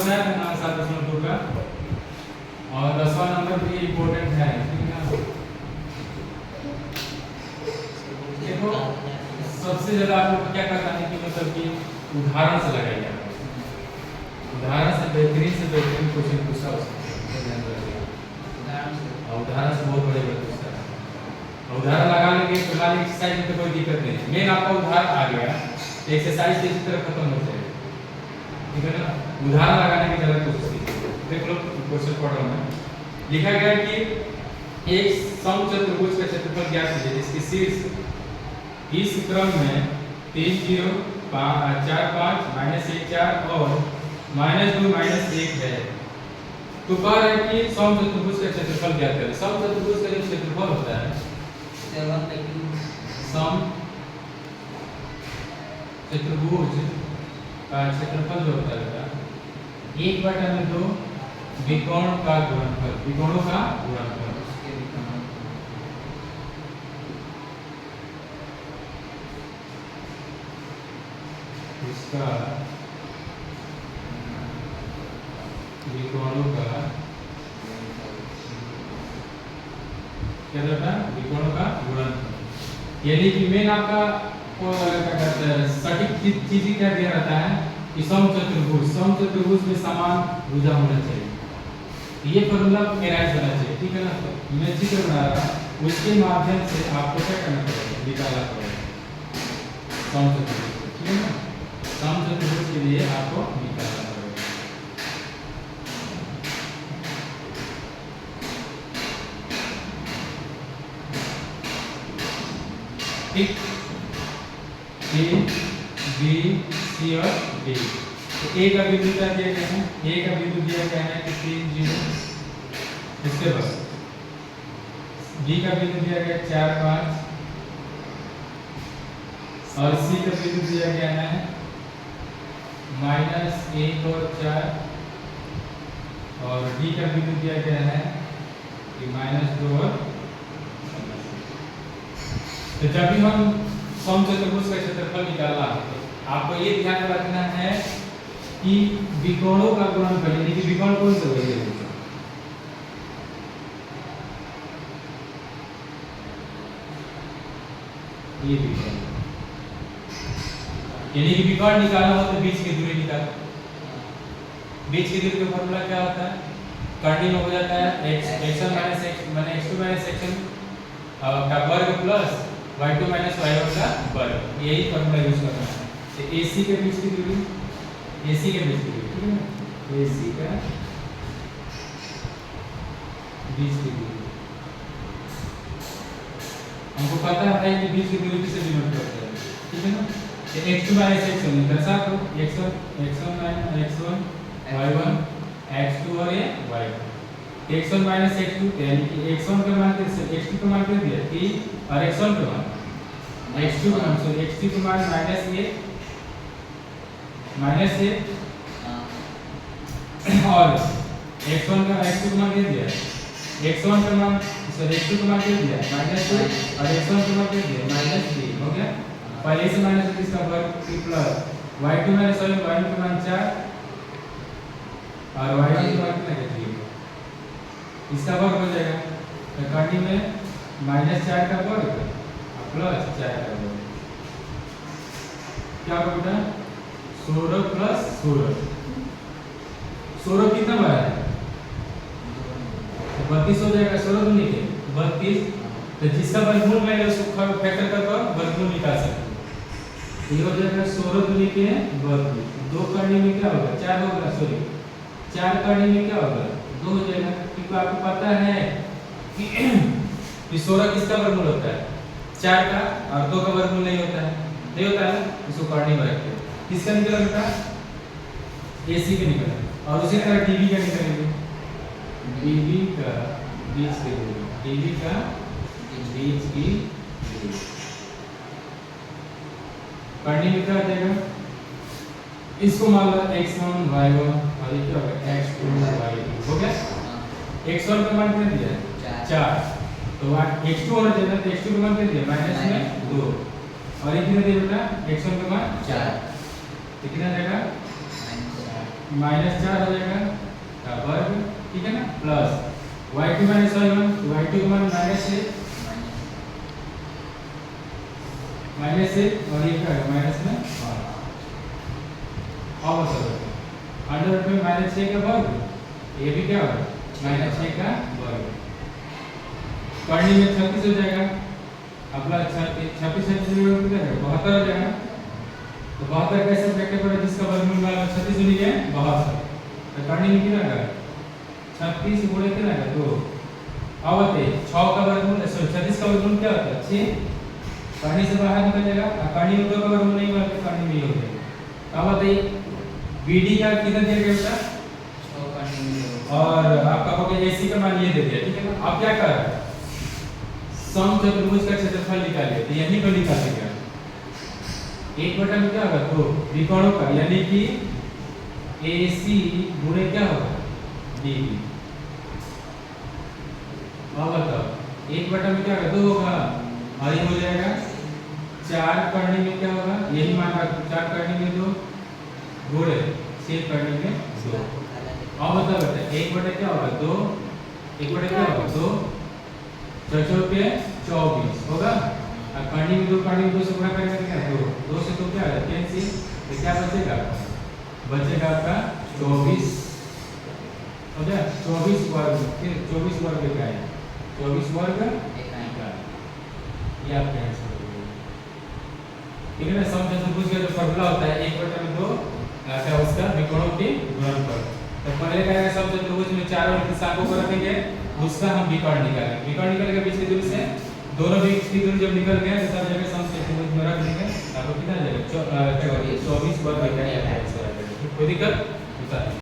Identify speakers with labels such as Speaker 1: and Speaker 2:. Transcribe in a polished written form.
Speaker 1: बनाया था ना 7.2 का, और 10वां नंबर भी इम्पोर्टेंट है, ठीक है। देखो सबसे ज़्यादा आप लोग क्या करना है कि मतलब कि उदाहरण से लगाइए, उदाहरण से बेहतरीन क्वेश्चन पूछा हो सकता है, और उदाहरण से बहुत बड़े बड़े पूछता है। उदाहरण लगा लेंगे तो खाली एक्सरसाइज में तो कोई दिक्कत नहीं है, मेन आपका उदाहरण आ गया एक्सरसाइज इसी तरह खत्म हो जाएगी, ठीक है ना। उदाहरण लगाने की ज़्यादा कोशिश कीजिए। देख लो क्वेश्चन पढ़ रहा हूँ, लिखा गया है कि एक समचतुर्भुज का क्षेत्रफल ज्ञात कीजिए जिसकी शीर्ष इस क्रम में 3 0 4 5 -1 4 और -2 -1 है। तो कह रहे हैं कि समचतुर्भुज का क्षेत्रफल ज्ञात करें। समचतुर्भुज का जो क्षेत्रफल होता है, सम चतुर्भुज का क्षेत्रफल जो होता है 1/2 विकोण का गुणनफल, विकोणों का गुणनफल। इसका विकोणों का क्या रहता है, विकोणों का गुणनफल। यानी कि मेन आपका क्या कहते हैं सटीक चीज क्या दिया रहता है कि समचतुर्भुज में समान भुजा होना चाहिए, ये फॉर्मूला मेराइज होना चाहिए, ठीक है ना। तो मैं चित्र बना रहा हूं, उसके माध्यम से आपको क्या करना पड़ेगा, निकालना पड़ेगा समचतुर्भुज, ठीक है ना। समचतुर्भुज के लिए आपको निकालना पड़ेगा। ठीक, ए बी सी और डी। तो ए का बिंदु क्या दिया गया है, ए का बिंदु दिया गया है कि 3 0, इसके बाद बी का बिंदु दिया गया 4 5 और सी का बिंदु दिया गया है -1 और 4 और डी का बिंदु दिया गया है कि -2 और। तो जब भी हम समचतुर्भुज का क्षेत्रफल निकालना है तो आपको ये ध्यान रखना है कि विकोणों का गुणनफल, यानी कि विकोण कौन से होंगे, ये विकोण, यानी कि विकोण निकालना हो तो बीच की दूरी निकालो। बीच की दूरी का फॉर्मूला क्या होता है, कर्णी में हो जाता है x1 - x माने x2 - x1 का वर्ग प्लस y2 - y1 का वर्ग, यही फॉर्मूला यूज करना है। तो AC के बीच की दूरी, AC के बीच की दूरी, ठीक है ना, AC का बीच की दूरी हमको पता है कि बीच की दूरी किसे डिनोट करते हैं, ठीक है ना। तो x2 - x1 दर्शा दो, x1 - x1 y1 x2 और ये y1, x1 - x2 यानी कि x1 का मान कैसे, x2 का मान क्या दिया 3 और x1 का मान x2 का मान, सॉरी x2 का मान -1 और x1 का x2 का मान क्या दिया, x1 का मान सॉरी x2 का मान क्या दिया -2 और x1 का मान क्या दिया -3, हो गया। पहले से माइनस इसका वर्ग प्लस y2 - सॉरी y1 का मान 4 और y1 का मान कितना है 3, इसका वर्ग हो जाएगा। तो काटी में -4 का वर्ग प्लस 4 का वर्ग क्या होगा बेटा 16 प्लस 16 कितना बड़ा है, 32 हो जाएगा, 16 दूनी के 32। तो जिसका वर्गमूल में उसको फैक्टर करके वर्गमूल निकाल सकते हैं, ये हो जाएगा 16 दूनी के 32, 2 करने में क्या होगा 4 होगा, सॉरी 4 करने में क्या होगा 2 हो जाएगा, क्योंकि आपको पता है कि 16 किसका वर्गमूल होता है 4 का, और 2 का वर्गमूल नहीं होता है, नहीं होता है, इसको करने में रखते हैं। किसका निकला बेटा AC का निकला, और उसी तरह DB का निकलेंगे, DB का बीच की दूरी, DB का बीच की दूरी करने में क्या हो जाएगा, इसको मान लो x1 y1 और ये क्या होगा x2 y2, हो गया। x1 का मान कितना दिया 4, तो x2 होना चाहिए, तो x2 का मान कितना दिया -2 और ये कितना दिया बेटा x1 का मान 4, तो कितना जाएगा -4 हो जाएगा का वर्ग, ठीक है ना, प्लस y2 - y1, तो y2 का मान -1 और ये क्या है माइनस में 5। अब सब अंडर रूट में -6 का वर्ग, ये भी क्या होगा -6 का वर्ग। करनी में 36 हो जाएगा, अपना 26 कितना है 72 हो जाएगा। तो 72 कैसे ब्रैकेट पर जिसका वर्गमूल वाला 36 हो गया 72, तो करनी में कितना आएगा 36 गुणे कितना आएगा 2। आवते 6 का वर्गमूल, सॉरी 36 का वर्गमूल क्या होता है 6, करनी से बाहर निकल जाएगा, करनी में 2 का वर्गमूल नहीं होगा तो करनी में हो जाएगा। आवते BD का कितना दिया गया था 6 करनी में, और आपका हो गया AC का मान ये दे दिया, ठीक है ना। अब क्या कर रहा है समचतुर्भुज का क्षेत्रफल निकालिए, तो यही को निकाल देगा 1 में क्या होगा 2 त्रिकोणों का, यानी कि AC गुणे क्या होगा DB। अब बताओ 1 में क्या होगा 2 होगा, और ये हो जाएगा 4 करने में क्या होगा, यही मान रखो 4 करने में 2 गुणे 6 करने में 2। अब बताओ बेटा 1 क्या होगा 2, 1 क्या होगा 2 के 24 होगा, और करनी में 2 से गुणा करेंगे क्या 2 से तो क्या है कैंसिल, तो क्या बचेगा आपका 24 हो गया। 24 वर्ग, फिर 24 वर्ग का है 24 वर्ग इकाई, ये आपका आंसर हो गया, ठीक है ना। समचतुर्भुज का जो फॉर्मूला होता है 1 में 2 क्या उसका विकोणों के गुणनफल। तो पहले क्या है समचतुर्भुज में चारों दिशाओं को रखेंगे, दूसरा हम विकर्ण निकालेंगे, विकर्ण निकालेंगे बीच की दूरी से, दोनों बीच की दूरी जब निकल गया तो सब जगह समचतुर्भुज में रख देंगे, आपको कितना आ जाएगा 24 वर्ग इकाई आंसर आ जाएगा। कोई दिक्कत?